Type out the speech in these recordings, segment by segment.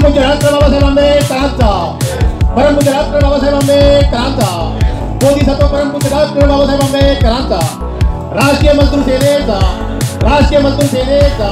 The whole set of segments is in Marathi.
परमपूज्य डॉक्टर बाबासाहेब आंबेडकरांचा, परमपूज्य डॉक्टर बाबासाहेब आंबेडकरांचा, बोधिसत्व परमपूज्य डॉक्टर बाबासाहेब आंबेडकरांचा, राष्ट्रीय मजदूर सेनेचा, राष्ट्रीय मजदूर सेनेचा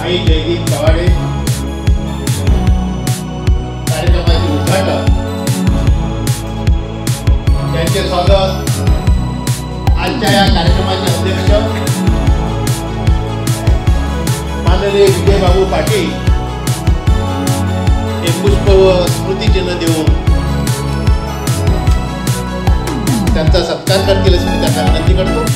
आई जयदीप चव्हाणे कार्यक्रमाचे उद्घाटन त्यांचे स्वागत आजच्या या कार्यक्रमाचे अध्यक्ष माननीय विजय बाबू पाटील हे पुष्प व स्मृतिचिन्ह देऊन त्यांचा सत्कार करतील अशी मी त्यांना विनंती करतो.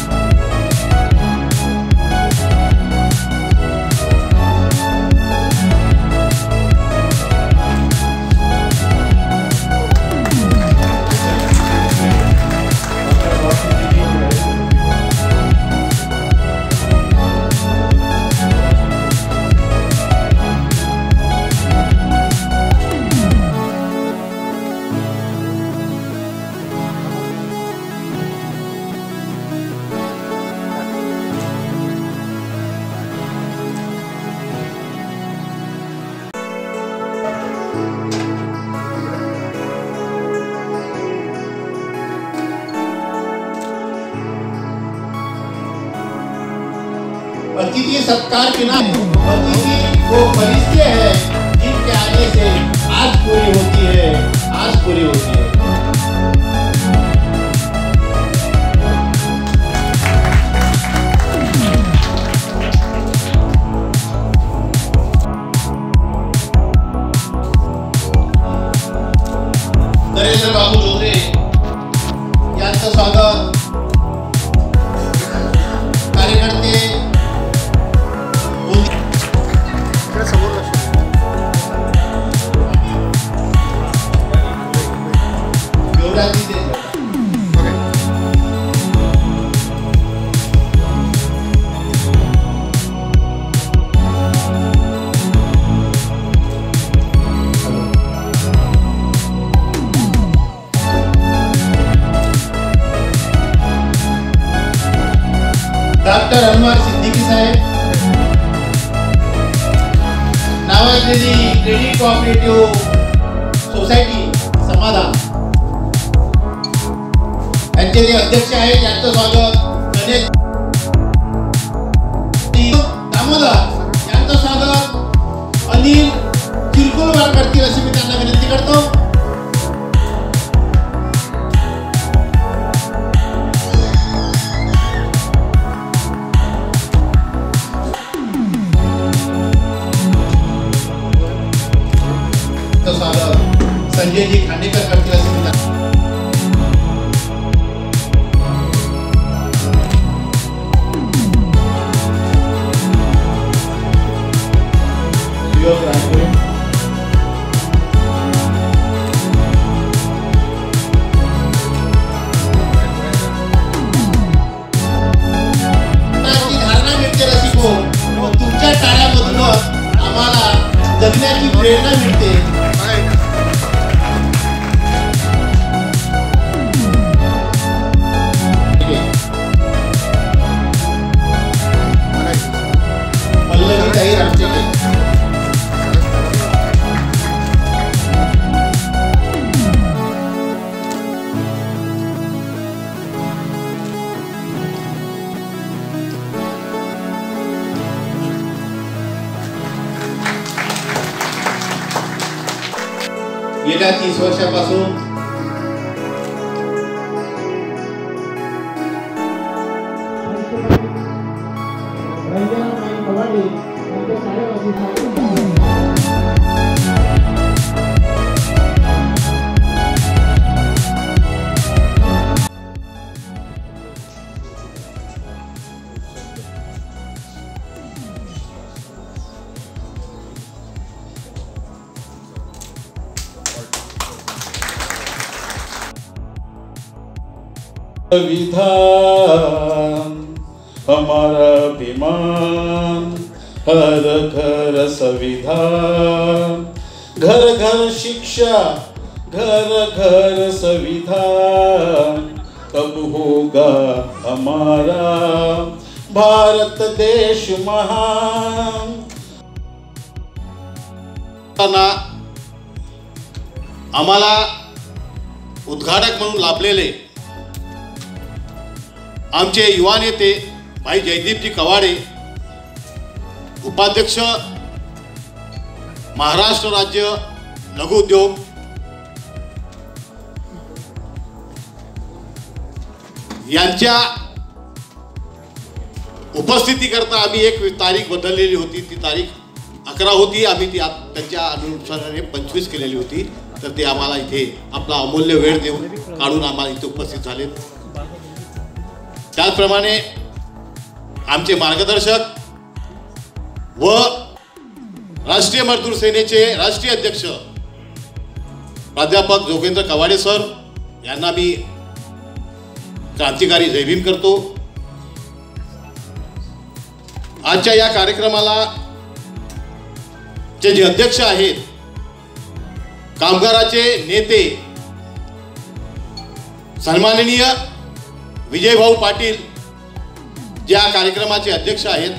अतिथि सत्कार के नाम अतिथि वो फरिश्ते हैं जिनके आने से आज पूरी होती है, आज पूरी होती है. नरेंद्र बाबू जोधरे यांचं स्वागत कार्यकर्ते डॉक्टर अनवर सिद्दीकी साहेब नावाजलेली क्रेडिट कोऑपरेटिव्ह सोसायटी समाधान यांचे जे अध्यक्ष आहेत यांचं स्वागत. गणेश दामोदर यांचं स्वागत अनिल चिरकुलवार करतील अशी मी त्यांना विनंती करतो. संजय जी खांडेकर करतील असे मी धारणा मिळते रसिको, तुमच्या टाळ्यामधून आम्हाला जगण्याची प्रेरणा मिळते. गेल्या 30 वर्षापासून संविधान हमारा अभिमान, हर घर संविधान, घर घर शिक्षा, घर घर संविधान, तब होगा हमारा भारत देश महान। आम्हाला उद्घाटक म्हणून लाभलेले आमचे युवा नेते भाई जयदीपजी कवाडे, उपाध्यक्ष महाराष्ट्र राज्य लघु उद्योग, यांच्या उपस्थितीकरता आम्ही एक तारीख बदललेली होती। ती तारीख 11 होती, आम्ही ती त्यांच्या अनुसाराने 25 केलेली होती। तर ते आम्हाला इथे आपला अमूल्य वेळ देऊन काढून आम्हाला इथे उपस्थित झालेत। त्याचप्रमाणे आमचे मार्गदर्शक व राष्ट्रीय मजदूर सेनेचे राष्ट्रीय अध्यक्ष प्राध्यापक जोगेंद्र कवाडे सर यांना मी क्रांतिकारी जय भीम करतो। आजच्या या कार्यक्रमाला जे अध्यक्ष आहेत, कामगाराचे नेते सन्माननीय विजयभाऊ पाटील ज्या कार्यक्रमाचे अध्यक्ष आहेत,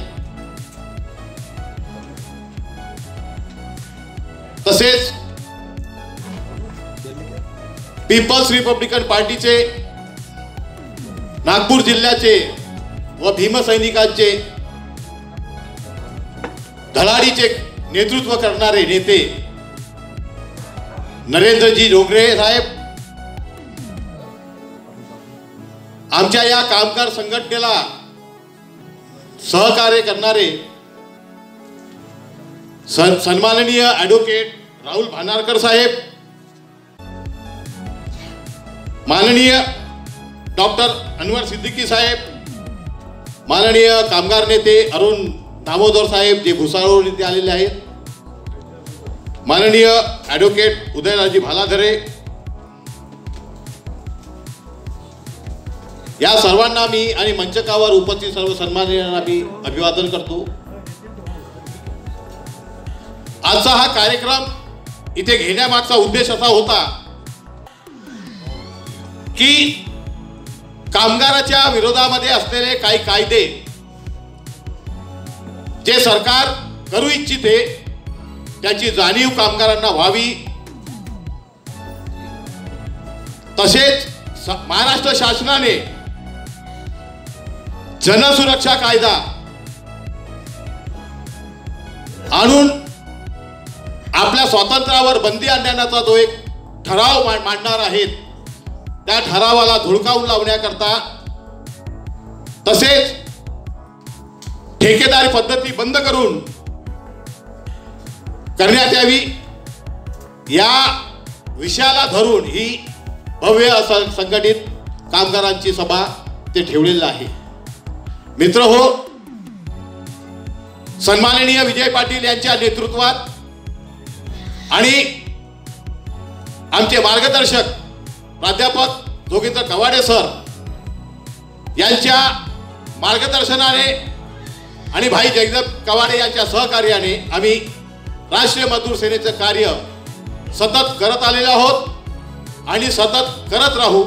तसेच पीपल्स रिपब्लिकन पार्टीचे नागपूर जिल्ह्याचे व भीमसैनिकांचे धडाडीचे नेतृत्व करणारे नेते नरेंद्रजी डोंगरे साहेब, आमच्या या कामगार संघटनेला सहकार्य करणारे सन्माननीय ॲडव्होकेट राहुल भानारकर साहेब, माननीय डॉक्टर अनवर सिद्दीकी साहेब, माननीय कामगार नेते अरुण दामोदर साहेब जे भुसावळवरून इथे आलेले आहेत, माननीय ॲडव्होकेट उदयराजी भालाधरे, या सर्वांना मी आणि मंचकावर उपस्थित सर्व सन्माननीयांना मी अभिवादन करतो। आजचा हा कार्यक्रम इथे घेण्यामागचा उद्देश असा होता की कामगाराच्या विरोधामध्ये असलेले काही कायदे जे सरकार करू इच्छिते त्याची जाणीव कामगारांना व्हावी, तसेच महाराष्ट्र शासनाने जनसुरक्षा कायदा आणून आपल्या स्वातंत्र्यावर बंदी आणण्याचा जो एक ठराव मांडणार आहेत, त्या ठरावाला धुळकावून लावण्याकरता, तसेच ठेकेदारी पद्धती बंद करून करण्यात यावी, या विषयाला धरून ही भव्य संघटित कामगारांची सभा ते ठेवलेलं आहे। मित्र हो, सन्माननीय विजय पाटील यांच्या नेतृत्वात आणि आमचे मार्गदर्शक प्राध्यापक जोगेंद्र कवाडे सर यांच्या मार्गदर्शनाने आणि भाई जगदीप कवाडे यांच्या सहकार्याने आम्ही राष्ट्रीय मजदूर सेनेचे कार्य सतत करत आलेलो आहोत आणि सतत करत राहू।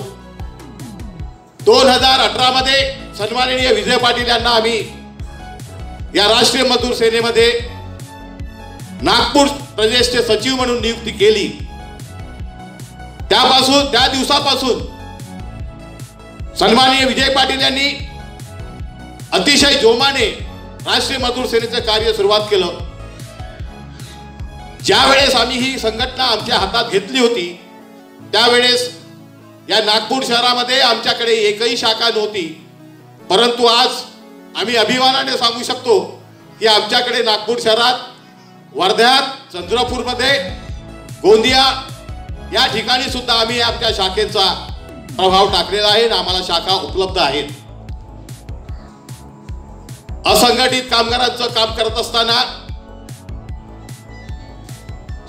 2018 मध्ये सन्माननीय विजय पाटील यांना आम्ही या राष्ट्रीय मजदूर सेनेमध्ये नागपूर प्रदेशचे सचिव म्हणून नियुक्ती केली। त्या दिवसापासून सन्माननीय विजय पाटील यांनी अतिशय जोमाने राष्ट्रीय मजदूर सेनेचे कार्य सुरुवात केलं ज्या वेळेस आम्ही ही संघटना आमच्या हातात घेतली होती त्यावेळेस या नागपूर शहरामध्ये आमच्याकडे एकही शाखा नव्हती, परंतु आज आम्ही अभिमानाने सांगू शकतो की आमच्याकडे नागपूर शहरात, वर्ध्यात, चंद्रपूरमध्ये, गोंदिया या ठिकाणी सुद्धा आम्ही आमच्या शाखेचा प्रभाव टाकलेला आहे आणि आम्हाला शाखा उपलब्ध आहेत. असंघटित कामगारांचं काम करत असताना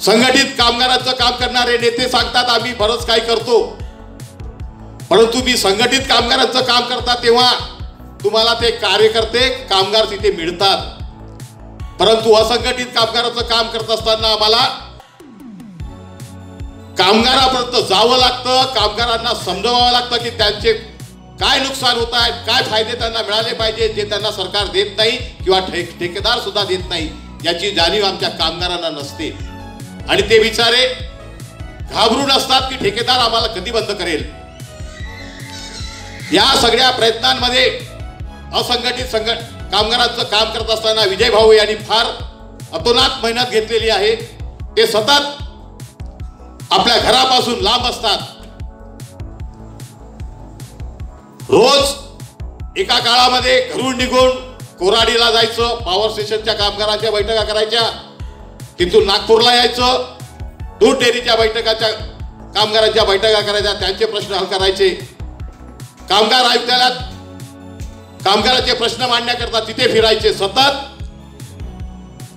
संघटित कामगारांचं काम करणारे नेते सांगतात आम्ही बरंच काही करतो, परंतु मी संघटित कामगारांचं काम करता तेव्हा तुम्हाला ते कार्यकर्ते कामगार तिथे मिळतात, परंतु असंघटित कामगारांचं काम करत असताना आम्हाला कामगारापर्यंत जावं लागतं, कामगारांना समजवावं लागतं की त्यांचे काय नुकसान होत आहे, काय फायदे त्यांना मिळाले पाहिजे जे त्यांना सरकार देत नाही किंवा ठेकेदार सुद्धा देत नाही, याची जाणीव आमच्या कामगारांना नसते. आणि ते बिचारे घाबरून असतात की ठेकेदार आम्हाला कधी बंद करेल. या सगळ्या प्रयत्नांमध्ये असंघटित कामगारांचं काम करत असताना विजय भाऊ यांनी फार अतोनात मेहनत घेतलेली आहे. ते सतत आपल्या घरापासून लांब असतात. रोज एका काळामध्ये घरून निघून कोराडीला जायचं, पॉवर स्टेशनच्या कामगारांच्या बैठका करायच्या, तिथून नागपूरला यायचं, दूध डेअरीच्या कामगारांच्या बैठका करायच्या, त्यांचे प्रश्न हल करायचे. कामगार आयुक्तालयात कामगारांचे प्रश्न मांडण्याकरता तिथे फिरायचे. सतत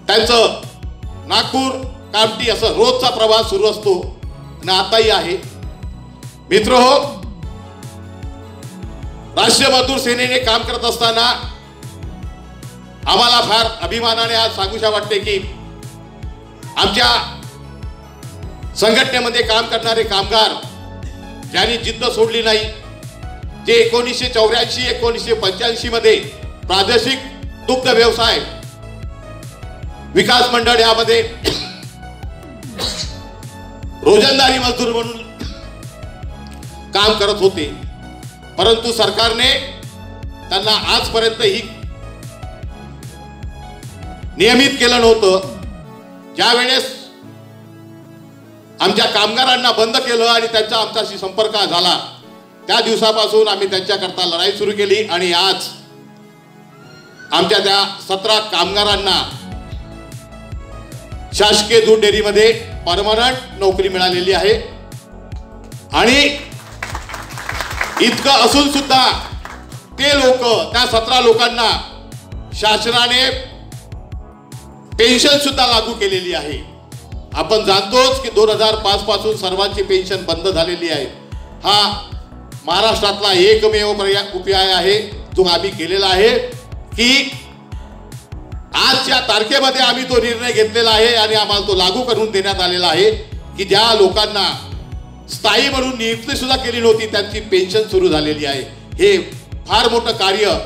त्यांचं नागपूर कामठी असं रोजचा प्रवास सुरू असतो आणि आताही आहे. मित्रहो, राष्ट्रीय मजदूर सेनेने काम करत असताना आम्हाला फार अभिमानाने आज सांगूशा वाटते की आमच्या संघटनेमध्ये काम करणारे कामगार ज्यांनी जिद्द सोडली नाही, जे 1984 1985 मध्ये प्रादेशिक दुग्ध व्यवसाय विकास मंडळ यामध्ये रोजंदारी मजदूर म्हणून काम करत होते, परंतु सरकारने त्यांना आजपर्यंत ही नियमित केलं नव्हतं. ज्या वेळेस आमच्या कामगारांना बंद केलं आणि त्यांचा आमच्याशी संपर्क झाला त्या दिवसापासून आम्ही त्यांच्याकरता लढाई सुरू केली आणि आज आमच्या त्या 17 कामगारांना शासकीय दूध डेअरीमध्ये परमनंट नोकरी मिळालेली आहे. आणि इतकं असून सुद्धा ते लोक, त्या 17 लोकांना शासनाने पेन्शन सुद्धा लागू केलेली आहे. आपण जाणतोच की 2005 पासून सर्वांची पेन्शन बंद झालेली आहे. हा महाराष्ट्रातला एकमेव उपाय आहे जो आम्ही केलेला आहे की आजच्या तारखेमध्ये आम्ही तो निर्णय घेतलेला आहे आणि आम्हाला तो लागू करून देण्यात आलेला आहे की ज्या लोकांना स्थायी म्हणून नियुक्ती सुद्धा केली नव्हती त्यांची पेन्शन सुरू झालेली आहे. हे फार मोठं कार्य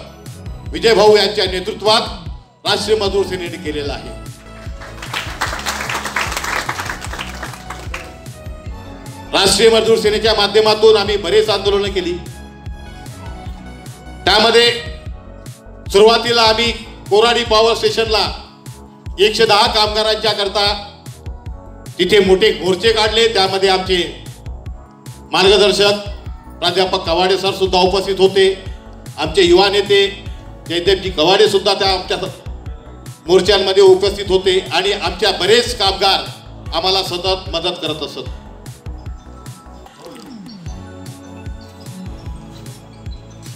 विजय भाऊ यांच्या नेतृत्वात राष्ट्रीय मजदूर सेनेने केलेलं आहे. राष्ट्रीय मजदूर सेनेच्या माध्यमातून आम्ही बरेच आंदोलनं केली. त्यामध्ये सुरुवातीला आम्ही कोराडी पॉवर स्टेशनला 110 कामगारांच्या करता तिथे मोठे मोर्चे काढले. त्यामध्ये आमचे मार्गदर्शक प्राध्यापक कवाडे सर सुद्धा उपस्थित होते. आमचे युवा नेते जयदेवजी कवाडे सुद्धा त्या आमच्या मोर्चांमध्ये उपस्थित होते आणि आमच्या बरेच कामगार आम्हाला सतत मदत करत असत.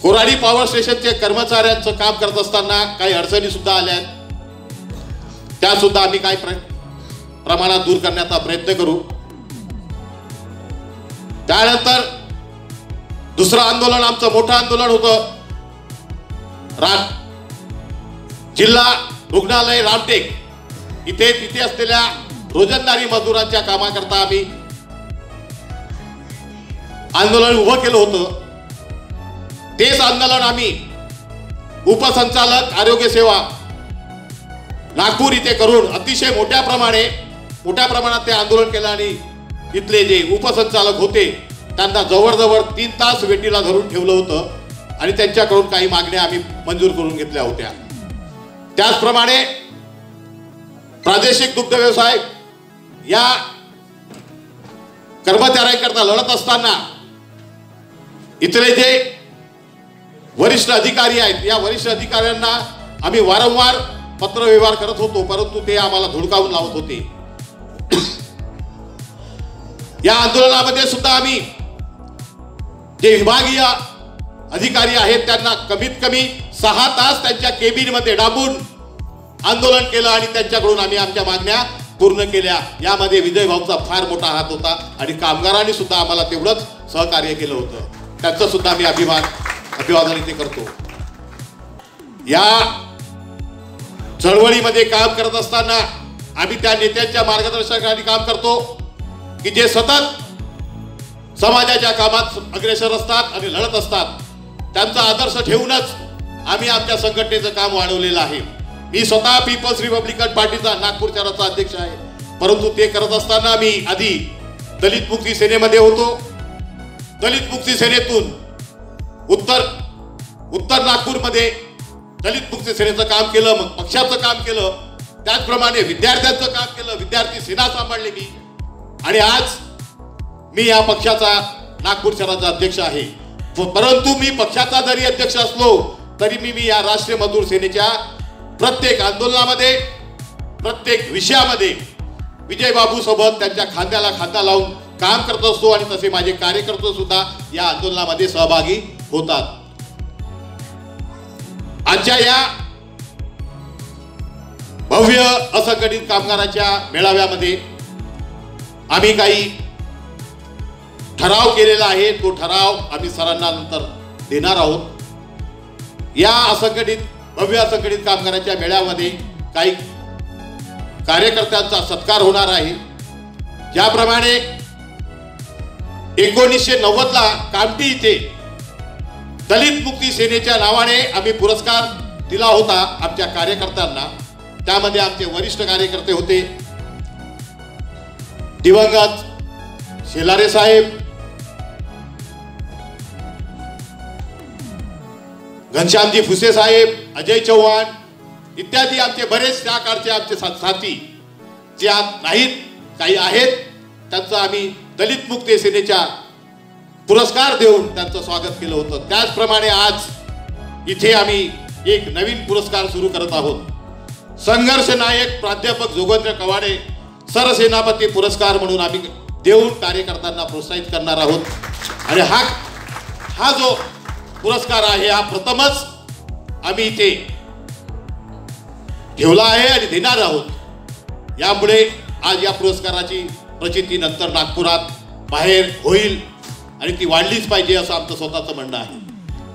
कोराडी पॉवर स्टेशनचे कर्मचाऱ्यांचं काम करत असताना काही अडचणी सुद्धा आल्या, त्या सुद्धा आम्ही काही प्रमाणात दूर करण्याचा प्रयत्न करू. त्यानंतर दुसरं आंदोलन आमचं मोठं आंदोलन होतं. जिल्हा रुग्णालय रामटेक तिथे असलेल्या रोजंदारी मजुरांच्या कामाकरता आम्ही आंदोलन उभं केलं होतं. तेच आंदोलन आम्ही उपसंचालक आरोग्य सेवा नागपूर इथे करून अतिशय मोठ्या प्रमाणात ते आंदोलन केलं आणि इथले जे उपसंचालक होते त्यांना जवळजवळ 3 तास वेटीला धरून ठेवलं होतं आणि त्यांच्याकडून काही मागण्या आम्ही मंजूर करून घेतल्या होत्या. त्याचप्रमाणे प्रादेशिक दुग्ध व्यवसाय या कर्मचाऱ्यांकरता लढत असताना इथले जे वरिष्ठ अधिकारी आहेत, या वरिष्ठ अधिकाऱ्यांना आम्ही वारंवार पत्रव्यवहार करत होतो, परंतु ते आम्हाला धुडकावून लावत होते. या आंदोलनामध्ये सुद्धा आम्ही जे विभागीय अधिकारी आहेत त्यांना कमीत कमी 6 तास त्यांच्या केबिनमध्ये डांबून आंदोलन केलं आणि त्यांच्याकडून आम्ही आमच्या मागण्या पूर्ण केल्या. यामध्ये विजय भाऊचा फार मोठा हात होता आणि कामगारांनी सुद्धा आम्हाला तेवढंच सहकार्य केलं होतं. त्यांचं सुद्धा मी अभिवादन इथे करतो. या चळवळीमध्ये काम करत असताना आम्ही त्या नेत्यांच्या मार्गदर्शनाखाली काम करतो की जे सतत समाजाच्या कामात अग्रेसर असतात आणि लढत असतात. त्यांचा आदर्श ठेवूनच आम्ही आमच्या संघटनेचं काम वाढवलेलं आहे. मी स्वतः पीपल्स रिपब्लिकन पार्टीचा नागपूर शहराचा अध्यक्ष आहे, परंतु ते करत असताना मी आधी दलित मुक्ती सेनेमध्ये होतो. दलित मुक्ती सेनेतून उत्तर नागपूरमध्ये दलित मुक्ती सेनेचं काम केलं, मग पक्षाचं काम केलं, त्याचप्रमाणे विद्यार्थ्यांचं काम केलं, विद्यार्थी सेना सांभाळली मी, आणि आज मी या पक्षाचा नागपूर शहराचा अध्यक्ष आहे. परंतु मी पक्षाचा जरी अध्यक्ष असलो तरी मी या राष्ट्रीय मजदूर सेनेच्या प्रत्येक आंदोलनामध्ये, प्रत्येक विषयामध्ये विजय बाबू सोबत त्यांच्या खांद्याला खांदा लावून काम करत असतो आणि तसे माझे कार्यकर्ते सुद्धा या आंदोलनामध्ये सहभागी होतात. आजच्या या भव्य असंघटित कामगारांच्या मेळाव्यामध्ये आम्ही काही ठराव केलेला आहे. तो ठराव आम्ही सरांना नंतर देणार आहोत. या भव्य असंघटित कामगारांच्या मेळाव्यामध्ये काही कार्यकर्त्यांचा सत्कार होणार आहे. ज्याप्रमाणे 1990ला कामठी इथे दलित मुक्ती सेनेच्या नावाने आम्ही पुरस्कार दिला होता आमच्या कार्यकर्त्यांना. त्यामध्ये आमचे वरिष्ठ कार्यकर्ते होते दिवंगत शेलारे साहेब, घनश्यामजी फुसे साहेब, अजय चव्हाण इत्यादी आमचे बरेच त्या काळचे आमचे साथी जे आज नाहीत, काही आहेत, त्यांचं आम्ही दलित मुक्ती सेनेच्या पुरस्कार देऊन त्यांचं स्वागत केलं होतं. त्याचप्रमाणे आज इथे आम्ही एक नवीन पुरस्कार सुरू करत आहोत. संघर्ष नायक प्राध्यापक जोगेंद्र कवाडे सरसेनापती पुरस्कार म्हणून आम्ही देऊन कार्यकर्त्यांना प्रोत्साहित करणार आहोत. आणि हा जो पुरस्कार आहे हा प्रथमच आम्ही इथे ठेवला आहे आणि देणार आहोत. यामुळे आज या पुरस्काराची प्रचिती नंतर नागपुरात बाहेर होईल आणि ती वाढलीच पाहिजे असं आमचं स्वतःचं म्हणणं आहे.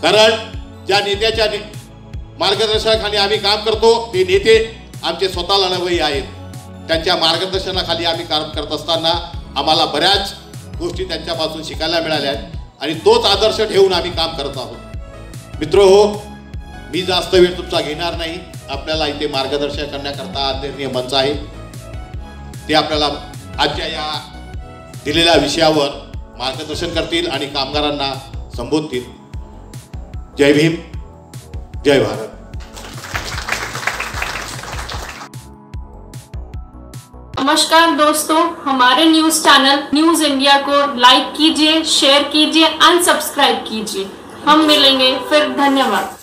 कारण ज्या नेत्याच्या मार्गदर्शनाखाली आम्ही काम करतो ते नेते आमचे स्वतःला अनुभवी आहेत. त्यांच्या मार्गदर्शनाखाली आम्ही काम करत असताना आम्हाला बऱ्याच गोष्टी त्यांच्यापासून शिकायला मिळाल्या आहेत आणि तोच आदर्श ठेवून आम्ही काम करत आहोत. मित्रहो, मी जास्त वेळ तुमचा घेणार नाही. आपल्याला इथे मार्गदर्शन करण्याकरता आदरणीय मंच आहे, ते आपल्याला आजच्या या दिलेल्या विषयावर मार्गदर्शन करतील आणि कामगारांना संबोधतील. जय भीम, जय भारत. नमस्कार दोस्तों, हमारे न्यूज चैनल न्यूज इंडिया को लाइक कीजिए, शेयर कीजिए, अनसब्सक्राइब कीजिए. हम मिलेंगे फिर. धन्यवाद.